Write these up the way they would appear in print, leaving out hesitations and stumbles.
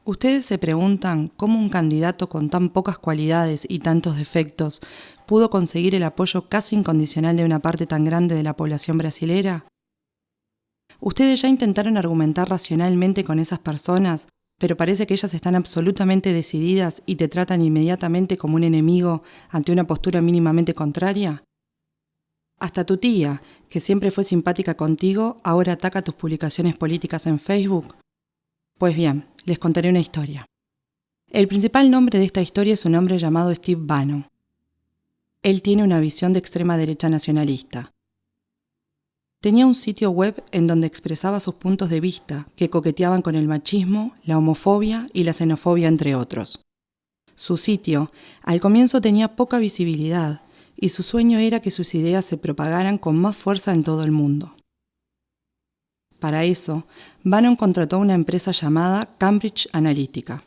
Ustedes se preguntan cómo un candidato con tan pocas cualidades y tantos defectos pudo conseguir el apoyo casi incondicional de una parte tan grande de la población brasilera. Ustedes ya intentaron argumentar racionalmente con esas personas, pero parece que ellas están absolutamente decididas y te tratan inmediatamente como un enemigo ante una postura mínimamente contraria. Hasta tu tía, que siempre fue simpática contigo, ahora ataca tus publicaciones políticas en Facebook. Pues bien, les contaré una historia. El principal nombre de esta historia es un hombre llamado Steve Bannon. Él tiene una visión de extrema derecha nacionalista. Tenía un sitio web en donde expresaba sus puntos de vista que coqueteaban con el machismo, la homofobia y la xenofobia, entre otros. Su sitio, al comienzo, tenía poca visibilidad y su sueño era que sus ideas se propagaran con más fuerza en todo el mundo. Para eso, Bannon contrató a una empresa llamada Cambridge Analytica.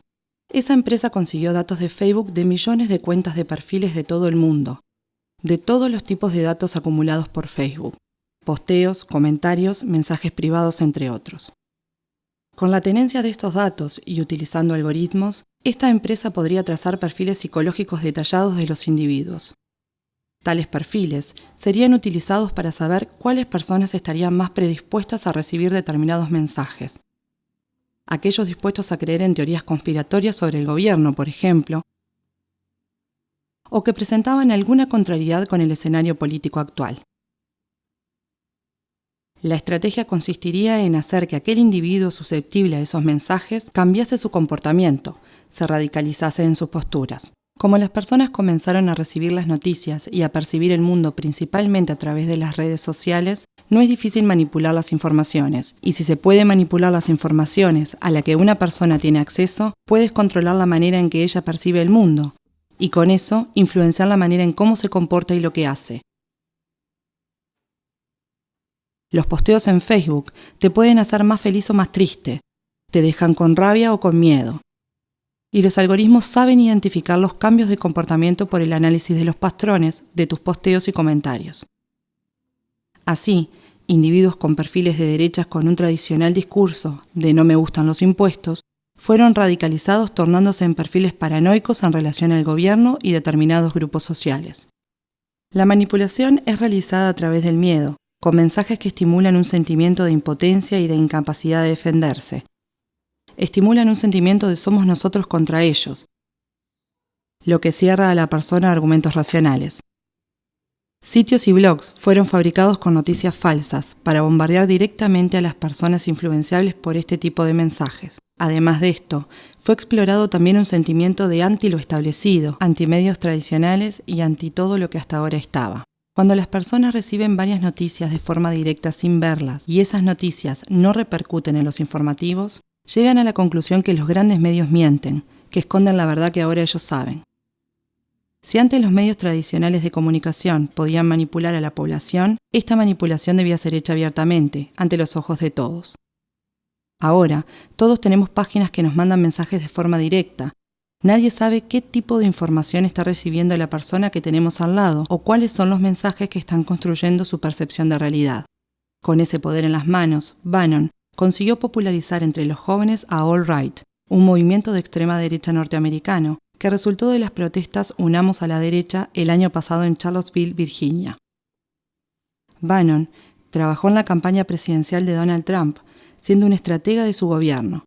Esa empresa consiguió datos de Facebook de millones de cuentas de perfiles de todo el mundo, de todos los tipos de datos acumulados por Facebook, posteos, comentarios, mensajes privados, entre otros. Con la tenencia de estos datos y utilizando algoritmos, esta empresa podría trazar perfiles psicológicos detallados de los individuos. Tales perfiles serían utilizados para saber cuáles personas estarían más predispuestas a recibir determinados mensajes. Aquellos dispuestos a creer en teorías conspiratorias sobre el gobierno, por ejemplo, o que presentaban alguna contrariedad con el escenario político actual. La estrategia consistiría en hacer que aquel individuo susceptible a esos mensajes cambiase su comportamiento, se radicalizase en sus posturas. Como las personas comenzaron a recibir las noticias y a percibir el mundo principalmente a través de las redes sociales, no es difícil manipular las informaciones, y si se puede manipular las informaciones a las que una persona tiene acceso, puedes controlar la manera en que ella percibe el mundo, y con eso influenciar la manera en cómo se comporta y lo que hace. Los posteos en Facebook te pueden hacer más feliz o más triste, te dejan con rabia o con miedo. Y los algoritmos saben identificar los cambios de comportamiento por el análisis de los patrones de tus posteos y comentarios. Así, individuos con perfiles de derechas con un tradicional discurso de no me gustan los impuestos, fueron radicalizados tornándose en perfiles paranoicos en relación al gobierno y determinados grupos sociales. La manipulación es realizada a través del miedo, con mensajes que estimulan un sentimiento de impotencia y de incapacidad de defenderse. Estimulan un sentimiento de somos nosotros contra ellos, lo que cierra a la persona a argumentos racionales. Sitios y blogs fueron fabricados con noticias falsas para bombardear directamente a las personas influenciables por este tipo de mensajes. Además de esto, fue explorado también un sentimiento de anti lo establecido, anti medios tradicionales y anti todo lo que hasta ahora estaba. Cuando las personas reciben varias noticias de forma directa sin verlas y esas noticias no repercuten en los informativos, llegan a la conclusión que los grandes medios mienten, que esconden la verdad que ahora ellos saben. Si antes los medios tradicionales de comunicación podían manipular a la población, esta manipulación debía ser hecha abiertamente, ante los ojos de todos. Ahora, todos tenemos páginas que nos mandan mensajes de forma directa. Nadie sabe qué tipo de información está recibiendo la persona que tenemos al lado o cuáles son los mensajes que están construyendo su percepción de realidad. Con ese poder en las manos, Bannon consiguió popularizar entre los jóvenes a All Right, un movimiento de extrema derecha norteamericano que resultó de las protestas Unamos a la Derecha el año pasado en Charlottesville, Virginia. Bannon trabajó en la campaña presidencial de Donald Trump, siendo un estratega de su gobierno.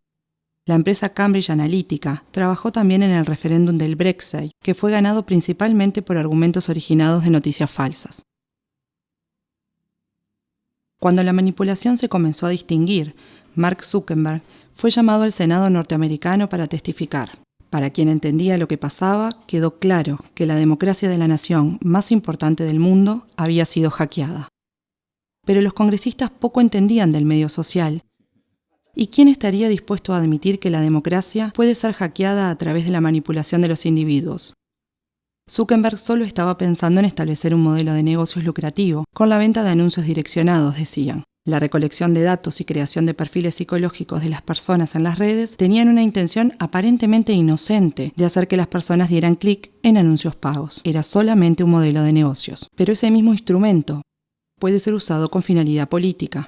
La empresa Cambridge Analytica trabajó también en el referéndum del Brexit, que fue ganado principalmente por argumentos originados de noticias falsas. Cuando la manipulación se comenzó a distinguir, Mark Zuckerberg fue llamado al Senado norteamericano para testificar. Para quien entendía lo que pasaba, quedó claro que la democracia de la nación más importante del mundo había sido hackeada. Pero los congresistas poco entendían del medio social. ¿Y quién estaría dispuesto a admitir que la democracia puede ser hackeada a través de la manipulación de los individuos? Zuckerberg solo estaba pensando en establecer un modelo de negocios lucrativo, con la venta de anuncios direccionados, decían. La recolección de datos y creación de perfiles psicológicos de las personas en las redes tenían una intención aparentemente inocente de hacer que las personas dieran clic en anuncios pagos. Era solamente un modelo de negocios. Pero ese mismo instrumento puede ser usado con finalidad política.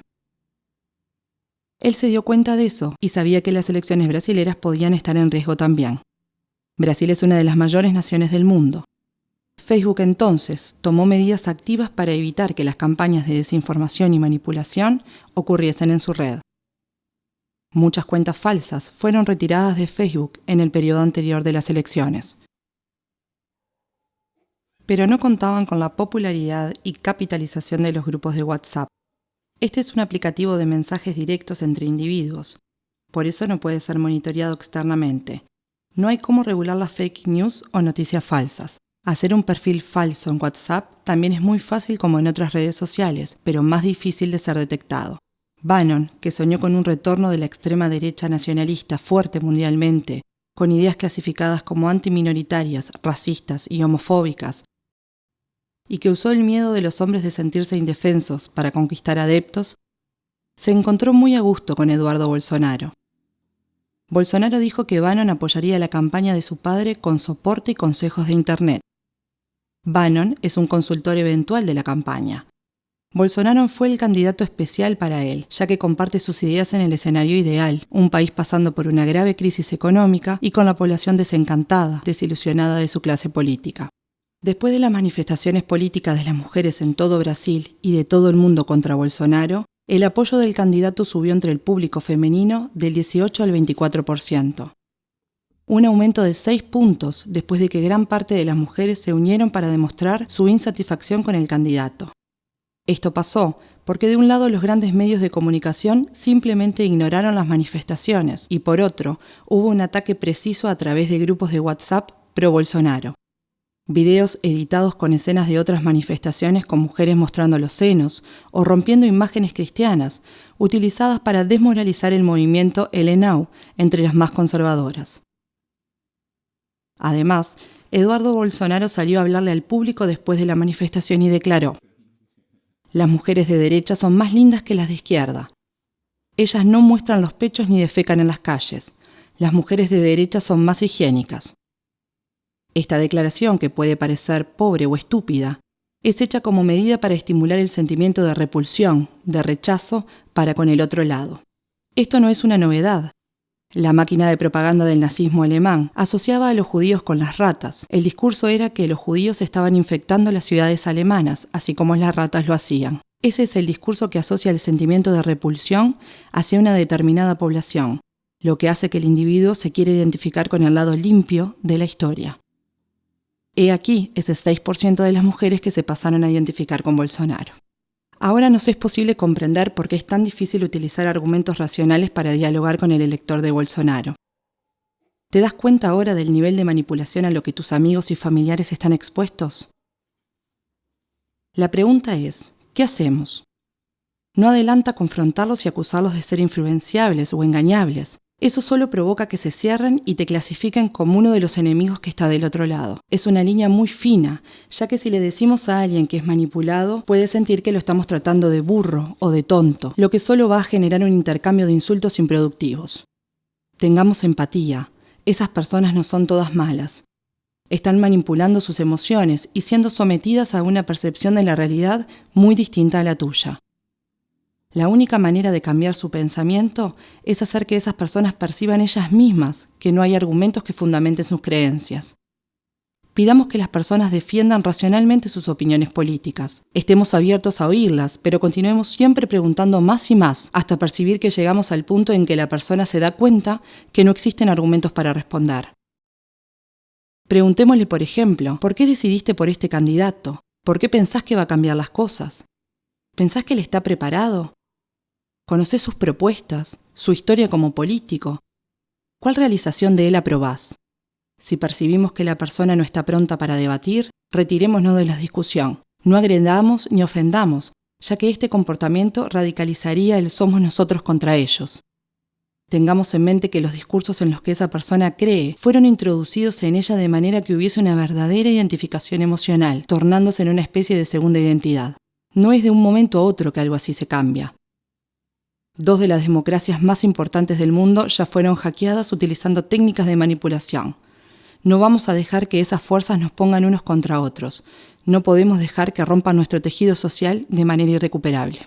Él se dio cuenta de eso y sabía que las elecciones brasileras podían estar en riesgo también. Brasil es una de las mayores naciones del mundo. Facebook entonces tomó medidas activas para evitar que las campañas de desinformación y manipulación ocurriesen en su red. Muchas cuentas falsas fueron retiradas de Facebook en el periodo anterior de las elecciones. Pero no contaban con la popularidad y capitalización de los grupos de WhatsApp. Este es un aplicativo de mensajes directos entre individuos. Por eso no puede ser monitoreado externamente. No hay cómo regular las fake news o noticias falsas. Hacer un perfil falso en WhatsApp también es muy fácil como en otras redes sociales, pero más difícil de ser detectado. Bannon, que soñó con un retorno de la extrema derecha nacionalista fuerte mundialmente, con ideas clasificadas como antiminoritarias, racistas y homofóbicas, y que usó el miedo de los hombres de sentirse indefensos para conquistar adeptos, se encontró muy a gusto con Eduardo Bolsonaro. Bolsonaro dijo que Bannon apoyaría la campaña de su padre con soporte y consejos de Internet. Bannon es un consultor eventual de la campaña. Bolsonaro fue el candidato especial para él, ya que comparte sus ideas en el escenario ideal, un país pasando por una grave crisis económica y con la población desencantada, desilusionada de su clase política. Después de las manifestaciones políticas de las mujeres en todo Brasil y de todo el mundo contra Bolsonaro, el apoyo del candidato subió entre el público femenino del 18 al 24%. Un aumento de 6 puntos después de que gran parte de las mujeres se unieron para demostrar su insatisfacción con el candidato. Esto pasó porque de un lado los grandes medios de comunicación simplemente ignoraron las manifestaciones y por otro hubo un ataque preciso a través de grupos de WhatsApp pro-Bolsonaro. Videos editados con escenas de otras manifestaciones con mujeres mostrando los senos o rompiendo imágenes cristianas, utilizadas para desmoralizar el movimiento LNAU entre las más conservadoras. Además, Eduardo Bolsonaro salió a hablarle al público después de la manifestación y declaró: "Las mujeres de derecha son más lindas que las de izquierda. Ellas no muestran los pechos ni defecan en las calles. Las mujeres de derecha son más higiénicas". Esta declaración, que puede parecer pobre o estúpida, es hecha como medida para estimular el sentimiento de repulsión, de rechazo para con el otro lado. Esto no es una novedad. La máquina de propaganda del nazismo alemán asociaba a los judíos con las ratas. El discurso era que los judíos estaban infectando las ciudades alemanas, así como las ratas lo hacían. Ese es el discurso que asocia el sentimiento de repulsión hacia una determinada población, lo que hace que el individuo se quiera identificar con el lado limpio de la historia. He aquí ese 6% de las mujeres que se pasaron a identificar con Bolsonaro. Ahora nos es posible comprender por qué es tan difícil utilizar argumentos racionales para dialogar con el elector de Bolsonaro. ¿Te das cuenta ahora del nivel de manipulación a lo que tus amigos y familiares están expuestos? La pregunta es, ¿qué hacemos? No adelanta confrontarlos y acusarlos de ser influenciables o engañables. Eso solo provoca que se cierren y te clasifiquen como uno de los enemigos que está del otro lado. Es una línea muy fina, ya que si le decimos a alguien que es manipulado, puede sentir que lo estamos tratando de burro o de tonto, lo que solo va a generar un intercambio de insultos improductivos. Tengamos empatía. Esas personas no son todas malas. Están manipulando sus emociones y siendo sometidas a una percepción de la realidad muy distinta a la tuya. La única manera de cambiar su pensamiento es hacer que esas personas perciban ellas mismas que no hay argumentos que fundamenten sus creencias. Pidamos que las personas defiendan racionalmente sus opiniones políticas. Estemos abiertos a oírlas, pero continuemos siempre preguntando más y más, hasta percibir que llegamos al punto en que la persona se da cuenta que no existen argumentos para responder. Preguntémosle, por ejemplo, ¿por qué decidiste por este candidato? ¿Por qué pensás que va a cambiar las cosas? ¿Pensás que él está preparado? ¿Conocés sus propuestas, su historia como político? ¿Cuál realización de él aprobás? Si percibimos que la persona no está pronta para debatir, retirémonos de la discusión. No agredamos ni ofendamos, ya que este comportamiento radicalizaría el somos nosotros contra ellos. Tengamos en mente que los discursos en los que esa persona cree fueron introducidos en ella de manera que hubiese una verdadera identificación emocional, tornándose en una especie de segunda identidad. No es de un momento a otro que algo así se cambia. 2 de las democracias más importantes del mundo ya fueron hackeadas utilizando técnicas de manipulación. No vamos a dejar que esas fuerzas nos pongan unos contra otros. No podemos dejar que rompan nuestro tejido social de manera irrecuperable.